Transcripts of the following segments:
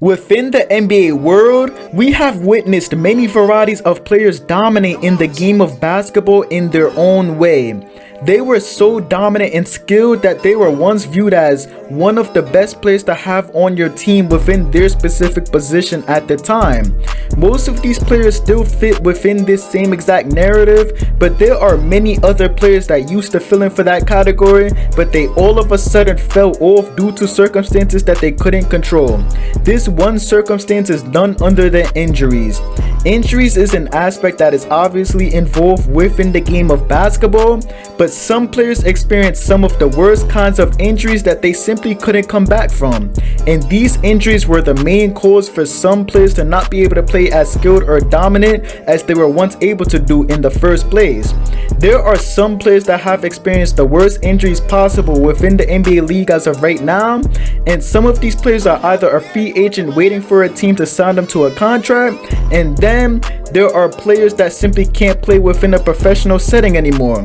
Within the NBA world, we have witnessed many varieties of players dominate in the game of basketball in their own way. They were so dominant and skilled that they were once viewed as one of the best players to have on your team within their specific position at the time. Most of these players still fit within this same exact narrative, but there are many other players that used to fill in for that category, but they all of a sudden fell off due to circumstances that they couldn't control. This one circumstance is none other than injuries. Injuries is an aspect that is obviously involved within the game of basketball, but some players experience some of the worst kinds of injuries that they simply couldn't come back from. And these injuries were the main cause for some players to not be able to play as skilled or dominant as they were once able to do in the first place. There are some players that have experienced the worst injuries possible within the NBA league as of right now, and some of these players are either a free agent waiting for a team to sign them to a contract, and then there are players that simply can't play within a professional setting anymore.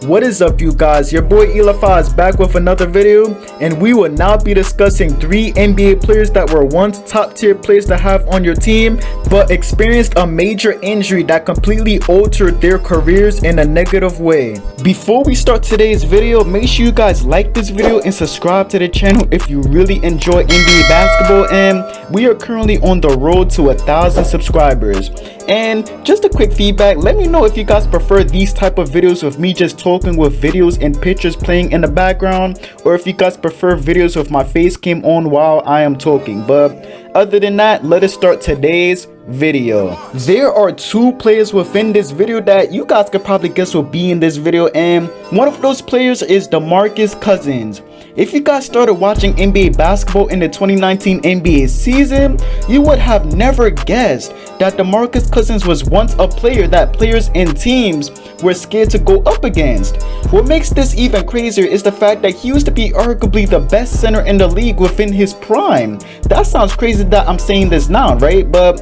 What is up, you guys? Your boy Elifa is back with another video, and we will now be discussing 3 NBA players that were once top tier players to have on your team but experienced a major injury that completely altered their careers in a negative way. Before we start today's video, make sure you guys like this video and subscribe to the channel if you really enjoy NBA basketball, and we are currently on the road to 1,000 subscribers. And just a quick feedback, let me know if you guys prefer these type of videos with me just talking with videos and pictures playing in the background, or if you guys prefer videos with my face cam on while I am talking. But other than that, let us start today's video. There are 2 players within this video that you guys could probably guess will be in this video, and one of those players is Demarcus Cousins. If you guys started watching NBA basketball in the 2019 NBA season, you would have never guessed that Demarcus Cousins was once a player that players and teams were scared to go up against. What makes this even crazier is the fact that he used to be arguably the best center in the league within his prime. That sounds crazy that I'm saying this now, right? But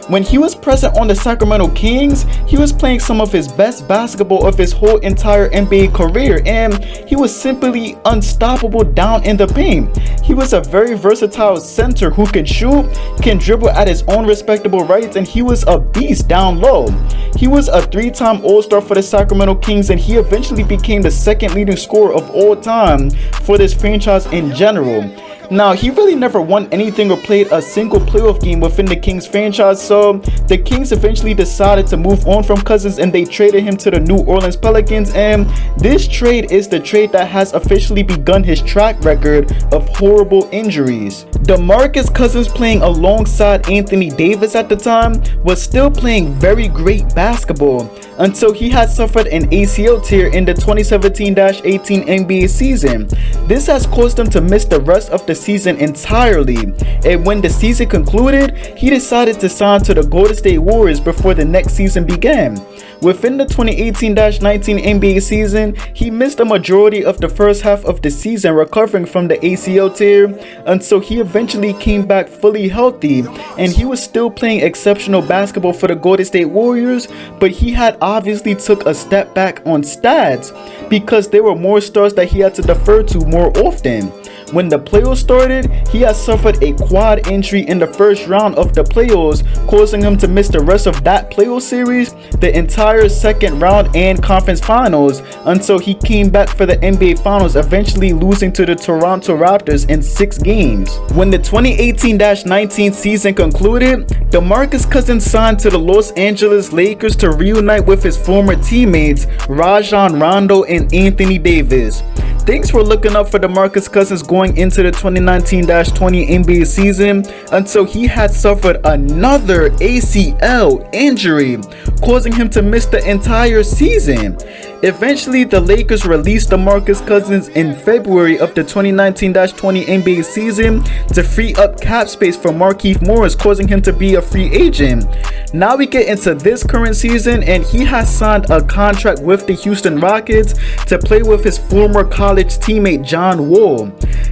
when he was present on the Sacramento Kings, he was playing some of his best basketball of his whole entire NBA career, and he was simply unstoppable down in the paint. He was a very versatile center who can shoot, can dribble at his own respectable rights, and he was a beast down low. He was a 3-time All-Star for the Sacramento Kings, and he eventually became the 2nd leading scorer of all time for this franchise in general. Now, he really never won anything or played a single playoff game within the Kings franchise, so the Kings eventually decided to move on from Cousins and they traded him to the New Orleans Pelicans, and this trade is the trade that has officially begun his track record of horrible injuries. Demarcus Cousins, playing alongside Anthony Davis at the time, was still playing very great basketball until he had suffered an ACL tear in the 2017-18 NBA season. This has caused him to miss the rest of the season entirely, and when the season concluded, he decided to sign to the Golden State Warriors before the next season began. Within the 2018-19 NBA season, he missed a majority of the first half of the season recovering from the ACL tear until he eventually came back fully healthy, and he was still playing exceptional basketball for the Golden State Warriors, but he had obviously took a step back on stats because there were more stars that he had to defer to more often. When the playoffs started, he had suffered a quad injury in the first round of the playoffs, causing him to miss the rest of that playoff series, the entire second round and conference finals, until he came back for the NBA Finals, eventually losing to the Toronto Raptors in 6 games. When the 2018-19 season concluded, Demarcus Cousins signed to the Los Angeles Lakers to reunite with his former teammates Rajon Rondo and Anthony Davis. Things were looking up for Demarcus Cousins going into the 2019-20 NBA season until he had suffered another ACL injury, causing him to miss the entire season. Eventually, the Lakers released Demarcus Cousins in February of the 2019-20 NBA season to free up cap space for Markieff Morris, causing him to be a free agent. Now we get into this current season, and he has signed a contract with the Houston Rockets to play with his former college teammate John Wall.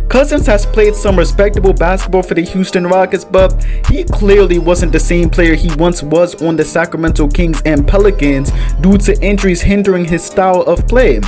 Cousins has played some respectable basketball for the Houston Rockets, but he clearly wasn't the same player he once was on the Sacramento Kings and Pelicans due to injuries hindering his style style of play.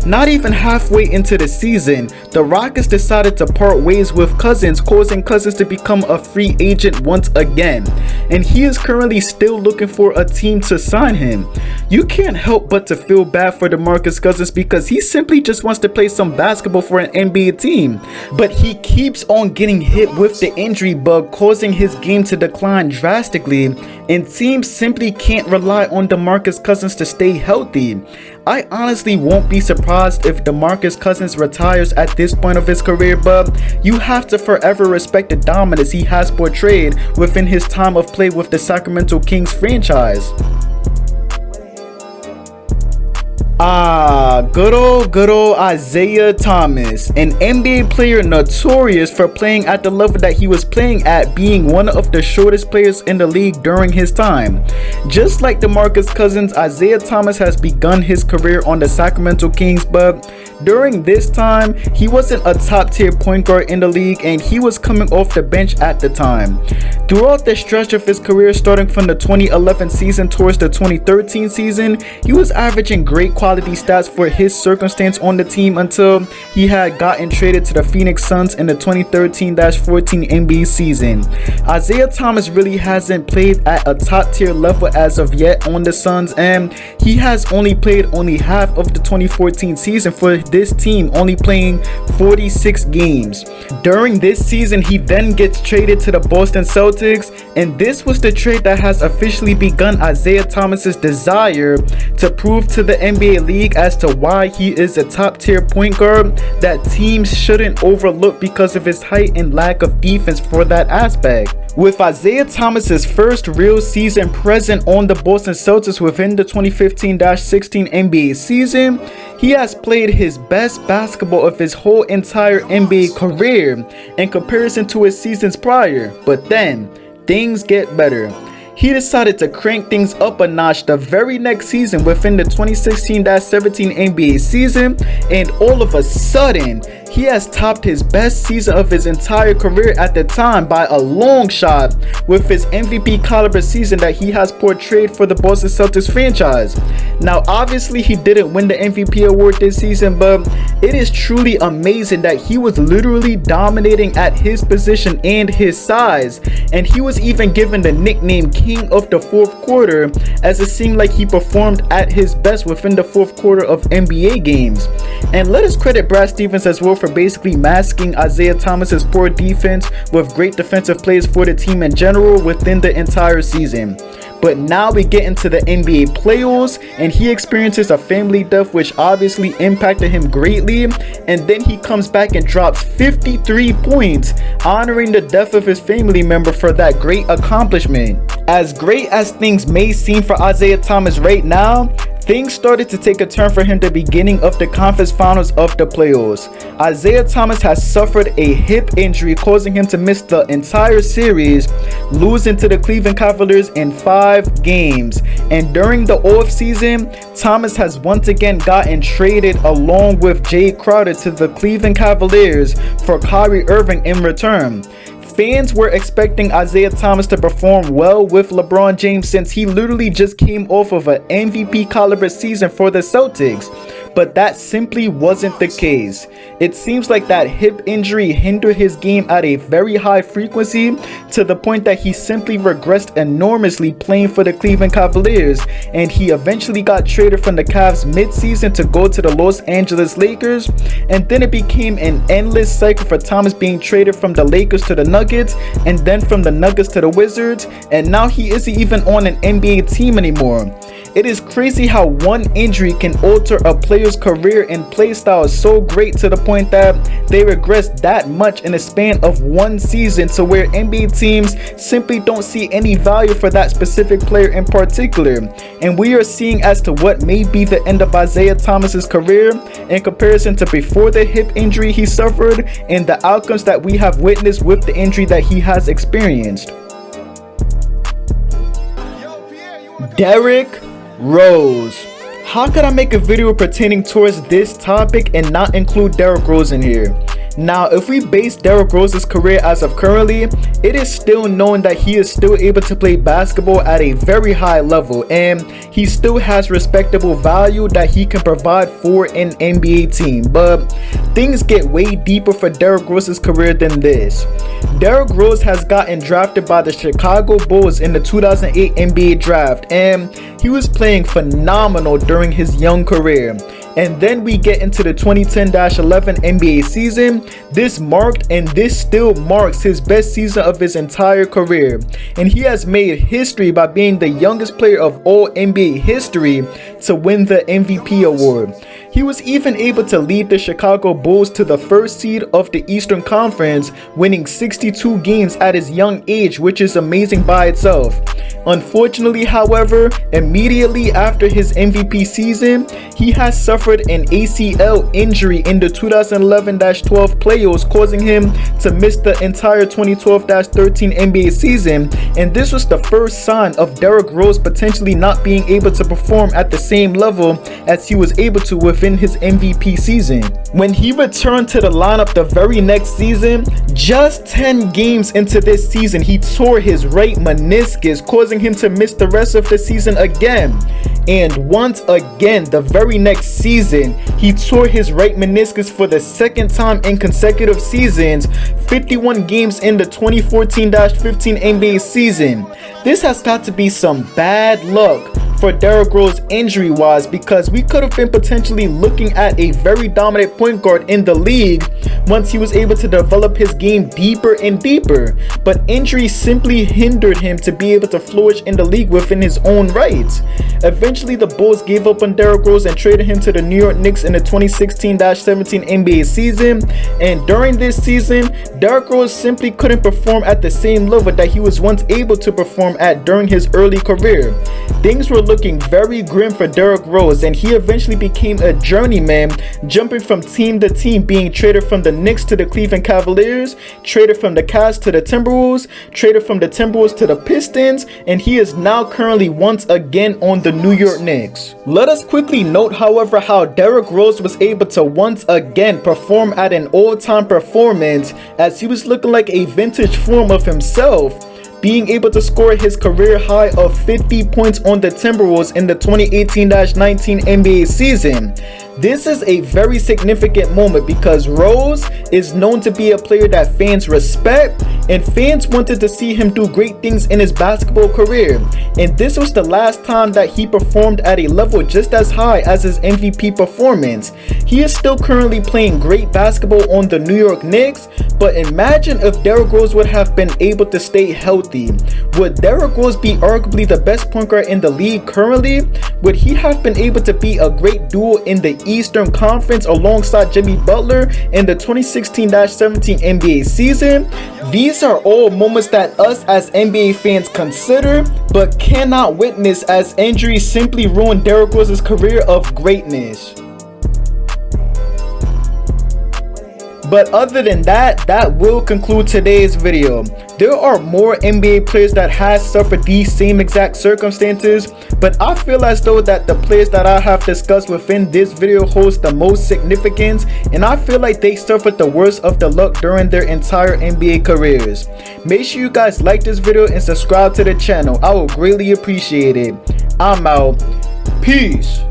Not even halfway into the season, the Rockets decided to part ways with Cousins, causing Cousins to become a free agent once again, and he is currently still looking for a team to sign him. You can't help but to feel bad for Demarcus Cousins because he simply just wants to play some basketball for an NBA team, but he keeps on getting hit with the injury bug, causing his game to decline drastically, and teams simply can't rely on Demarcus Cousins to stay healthy. I honestly won't be surprised if Demarcus Cousins retires at this point of his career, but you have to forever respect the dominance he has portrayed within his time of play with the Sacramento Kings franchise. Good old Isaiah Thomas, an NBA player notorious for playing at the level that he was playing at, being one of the shortest players in the league during his time. Just like Demarcus Cousins, Isaiah Thomas has begun his career on the Sacramento Kings, but during this time, he wasn't a top tier point guard in the league, and he was coming off the bench at the time. Throughout the stretch of his career, starting from the 2011 season towards the 2013 season, he was averaging great quality stats for his circumstance on the team until he had gotten traded to the Phoenix Suns in the 2013-14 NBA season. Isaiah Thomas really hasn't played at a top tier level as of yet on the Suns, and he has only played only half of the 2014 season for this team, only playing 46 games. During this season, he then gets traded to the Boston Celtics, and this was the trade that has officially begun Isaiah Thomas's desire to prove to the NBA league as to why he is a top tier point guard that teams shouldn't overlook because of his height and lack of defense for that aspect. With Isaiah Thomas's first real season present on the Boston Celtics within the 2015-16 NBA season, he has played his best basketball of his whole entire NBA career in comparison to his seasons prior. But then, things get better. He decided to crank things up a notch the very next season within the 2016-17 NBA season, and all of a sudden, he has topped his best season of his entire career at the time by a long shot with his MVP caliber season that he has portrayed for the Boston Celtics franchise. Now, obviously, he didn't win the MVP award this season, but it is truly amazing that he was literally dominating at his position and his size, and he was even given the nickname King of the Fourth Quarter, as it seemed like he performed at his best within the fourth quarter of NBA games. And let us credit Brad Stevens as well for basically masking Isaiah Thomas's poor defense with great defensive plays for the team in general within the entire season. But now we get into the NBA playoffs, and he experiences a family death which obviously impacted him greatly, and then he comes back and drops 53 points, honoring the death of his family member for that great accomplishment. As great as things may seem for Isaiah Thomas right now, things started to take a turn for him at the beginning of the conference finals of the playoffs. Isaiah Thomas has suffered a hip injury, causing him to miss the entire series, losing to the Cleveland Cavaliers in 5 games. And during the offseason, Thomas has once again gotten traded along with Jay Crowder to the Cleveland Cavaliers for Kyrie Irving in return. Fans were expecting Isaiah Thomas to perform well with LeBron James since he literally just came off of an MVP caliber season for the Celtics, but that simply wasn't the case. It seems like that hip injury hindered his game at a very high frequency to the point that he simply regressed enormously playing for the Cleveland Cavaliers, and he eventually got traded from the Cavs mid-season to go to the Los Angeles Lakers, and then it became an endless cycle for Thomas being traded from the Lakers to the Nuggets, and then from the Nuggets to the Wizards, and now he isn't even on an NBA team anymore. It is crazy how one injury can alter a player's career and play style so great to the point that they regress that much in a span of one season, to where NBA teams simply don't see any value for that specific player in particular. And we are seeing as to what may be the end of Isaiah Thomas's career in comparison to before the hip injury he suffered and the outcomes that we have witnessed with the injury that he has experienced. Derrick Rose. How could I make a video pertaining towards this topic and not include Derrick Rose in here? Now, if we base Derrick Rose's career as of currently, it is still known that he is still able to play basketball at a very high level, and he still has respectable value that he can provide for an NBA team. But things get way deeper for Derrick Rose's career than this. Derrick Rose has gotten drafted by the Chicago Bulls in the 2008 NBA draft, and he was playing phenomenal during his young career. And then we get into the 2010-11 NBA season. This marked and this still marks his best season of his entire career. And he has made history by being the youngest player of all NBA history to win the MVP award. He was even able to lead the Chicago Bulls to the first seed of the Eastern Conference, winning 62 games at his young age, which is amazing by itself. Unfortunately, however, immediately after his MVP season, he has suffered an ACL injury in the 2011-12 playoffs, causing him to miss the entire 2012-13 NBA season, and this was the first sign of Derrick Rose potentially not being able to perform at the same level as he was able to within his MVP season. When he returned to the lineup the very next season, just 10 games into this season, he tore his right meniscus, causing him to miss the rest of the season again. And once again, the very next season, he tore his right meniscus for the second time in consecutive seasons, 51 games in the 2014-15 NBA season. This has got to be some bad luck for Derrick Rose injury wise, because we could have been potentially looking at a very dominant point guard in the league once he was able to develop his game deeper and deeper, but injury simply hindered him to be able to flourish in the league within his own right. Eventually the Bulls gave up on Derrick Rose and traded him to the New York Knicks in the 2016-17 NBA season, and during this season Derrick Rose simply couldn't perform at the same level that he was once able to perform at during his early career. Things were looking very grim for Derrick Rose, and he eventually became a journeyman, jumping from team to team, being traded from the Knicks to the Cleveland Cavaliers, traded from the Cavs to the Timberwolves, traded from the Timberwolves to the Pistons, and he is now currently once again on the New York Knicks. Let us quickly note, however, how Derrick Rose was able to once again perform at an all-time performance, as he was looking like a vintage form of himself, being able to score his career high of 50 points on the Timberwolves in the 2018-19 NBA season. This is a very significant moment because Rose is known to be a player that fans respect, and fans wanted to see him do great things in his basketball career. And this was the last time that he performed at a level just as high as his MVP performance. He is still currently playing great basketball on the New York Knicks, but imagine if Derrick Rose would have been able to stay healthy. Would Derrick Rose be arguably the best point guard in the league currently? Would he have been able to be a great duo in the Eastern Conference alongside Jimmy Butler in the 2016-17 NBA season? These are all moments that us as NBA fans consider but cannot witness, as injuries simply ruined Derrick Rose's career of greatness. But other than that, that will conclude today's video. There are more NBA players that has suffered these same exact circumstances, but I feel as though that the players that I have discussed within this video holds the most significance, and I feel like they suffered the worst of the luck during their entire NBA careers. Make sure you guys like this video and subscribe to the channel. I will greatly appreciate it. I'm out. Peace.